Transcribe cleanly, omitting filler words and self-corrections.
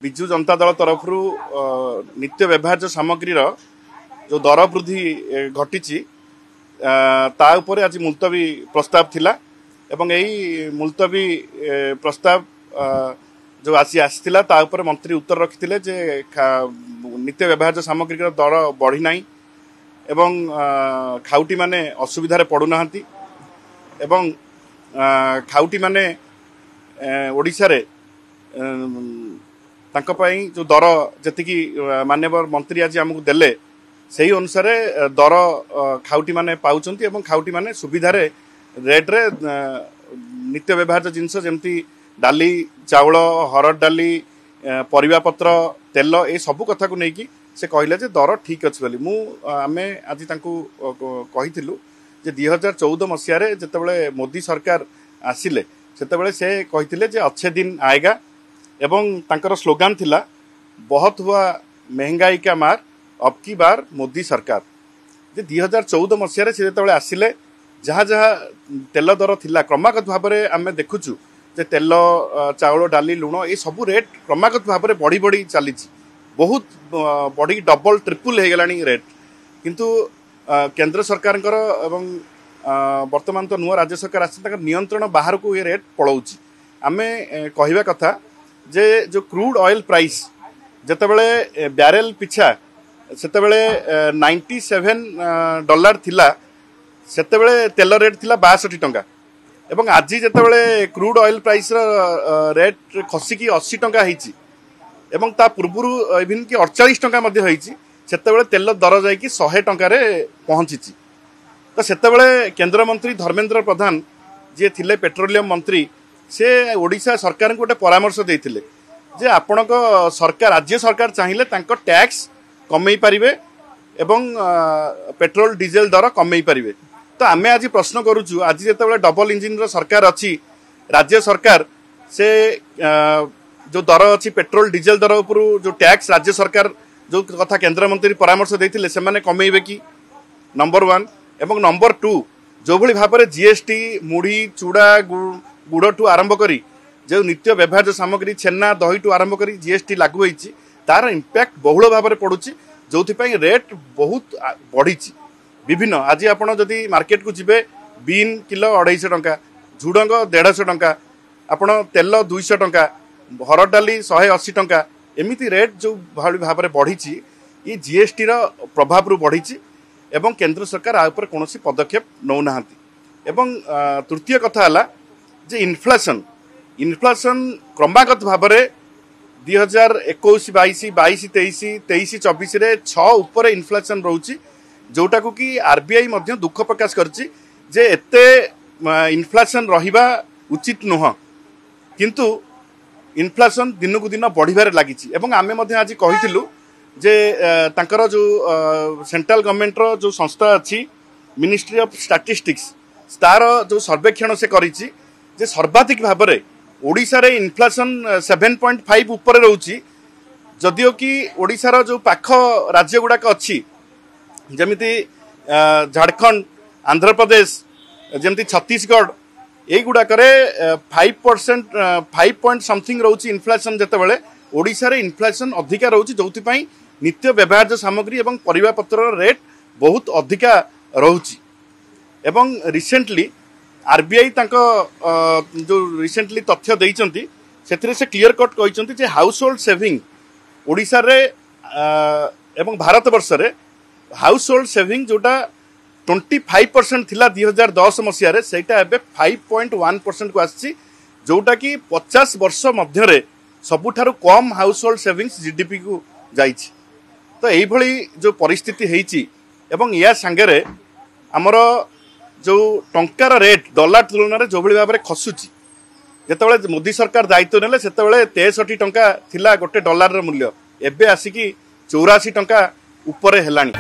विजु जनता दल तरफ नित्य व्यवहार्य सामग्री जो दर वृद्धि घटी आज मुलतवी प्रस्ताव थिला एवं यही मुलतवी प्रस्ताव जो आसीला ता ऊपर मंत्री उत्तर रखिथिले जे नित्य व्यवहार्य सामग्री दर बढ़ी नाही एवं खाउटी माने असुविधा रे पड़ू नाहंती एवं खाउटी माने ओडिशा रे तांको पई जो दर जतिकी माननीय मंत्री आज आमको देले सही अनुसार दर खाउटी माने पाउचंती एवं खाउटी माने सुविधा रे रेट रे नित्य व्यवहार्य जिनस जेमती डाली चाउल हरड़ डाली परिवा पत्र तेल ए सब कथा को लेकिन से कहले जे दर ठीक अच्छे बोली आमे आज तांको कहिथिलु जे 2014 मसिया रे जतबेले मोदी सरकार आसिले सेतबेले से कहिथिले जे अच्छे दिन आएगा एवं तांकर स्लोगान थिला बहुत हुआ महंगाई का मार अब की बार मोदी सरकार जे 2014 मसिया रे से जतबेले आसिले जहाँ जहाँ तेल दर थिला क्रमागत भाव में आमे देखुचु जे तेल चाउल डाली लुण ये सब रेट क्रमागत भाव में बढ़ी बढ़ी चली बहुत बढ़ी डबल ट्रिपल हो गलानी रेट किंतु केंद्र सरकार एवं वर्तमान तो नुआ राज्य सरकार आसी नियंत्रण बाहर को ये रेट पलाउची आमे कहवा कथा जे जो क्रूड ऑयल प्राइस जतबेले बैरेल पिछा सेतबेले $97 थिला सेतबेले तेल रेट थिला 62 टंका एवं आज जितेबाला क्रूड ऑयल प्राइस रेट खसिकी 80 टंका होती एवं ता पूर्व इवन कि 48 टंका सेतेबेले तेल दर जाकि 100 टंका पहुंची तो सेतेबेले केंद्र मंत्री धर्मेंद्र प्रधान जी थिले पेट्रोलियम मंत्री से ओडिशा सरकार को गोटे परामर्श देथिले जे आपणक सरकार राज्य सरकार चाहिए तांको टैक्स कमई पारिबे एवं पेट्रोल डीजेल दर कमई पारिबे तो आमे आज प्रश्न करूचु आज जितेबाला डबल इंजिन रो सरकार अच्छी राज्य सरकार से जो दर अच्छी पेट्रोल डीजेल दर उपर जो टैक्स राज्य सरकार जो कथा केंद्र मंत्री परामर्श देथिले से माने कमेइबे कि नंबर 1 एवं नंबर 2 जो भली भाव में जीएसटी मुढ़ी चूड़ा गुड़ ठू आरंभ करी जो नित्य व्यवहार्य सामग्री छेना दही ठू आरंभ करी जीएसटी लागू होईची तार इंपैक्ट बहुल भाव में पड़ुची जोथि रेट बहुत बढ़ी विभिन्न आज आप जदि मार्केट को जीवे बीन किलो 250 टंका झुडंग 150 टंका आपण तेल 200 टंका हरड़ डाली 180 टंका एमती रेट जो भाव में बढ़ी ये जीएसटी प्रभाव रू बढ़ी एवं केंद्र सरकार आ ऊपर कौन पदक्षेप नौ ना एवं तृतीय कथा है जे इन्फ्लेशन क्रमागत भाव में 2021 22 22 23 23 24 रे 6 ऊपर इन्फ्लेशन रोची जोटा को कि आरबीआई मध्य दुख प्रकाश करछि जे एते इन्फ्लेशन रहिबा उचित नुह किंतु इन्फ्लेशन दिन को दिन बढ़िबार लागिछि एवं आमे मध्य आज कहिथिलु जे तांकर जो सेंट्रल गवर्नमेंट रो जो संस्था अछि मिनिस्ट्री ऑफ स्टैटिस्टिक्स तार जो सर्वेक्षण से करिछि जे सर्वाधिक भाव में ओडिशा रे इन्फ्लेशन 7.5 ऊपर रहउछि जदियो कि ओडिशा रो जो पाख राज्य गुडाक अछि जमिति झारखंड आंध्र प्रदेश जमिति छत्तीसगढ़ ये गुड़ाक 5% 5 पॉइंट समथिंग रोची इन्फ्लेशन जेतेबेले ओडिशा रे इन्फ्लेशन अधिका रोची जोथिपाई नित्य व्यवहार्य सामग्री एवं परिवा पत्र रेट बहुत अधिका रोची एवं रिसेंटली आरबीआई तांको जो रिसेंटली तथ्य देइचंती सेथिरे से क्लियर कट कहिचंती जे हाउस होल्ड सेविंग ओडिशा रे एवं भारत वर्ष रे हाउस होल्ड सेविंग जोटा 25% थिला 2010 मसिया रे सेटा एबे 5.1% को आछि जोटा कि 50 वर्ष मध्य रे सबुठारु कम हाउस होल्ड सेविंग्स जीडीपी को जाइछि तो एई भली जो परिस्थिति हेइछि एवं या संगे रे हमर जो टंकार रेट डॉलर तुलना रे जो भली भाबरे खसुछि जेतेबेले मोदी सरकार दायित्व नेले सेतेबेले 63 टंका थिला गोटे डॉलर रो मूल्य एबे आसिकी 84 टंका ऊपर हेलानी।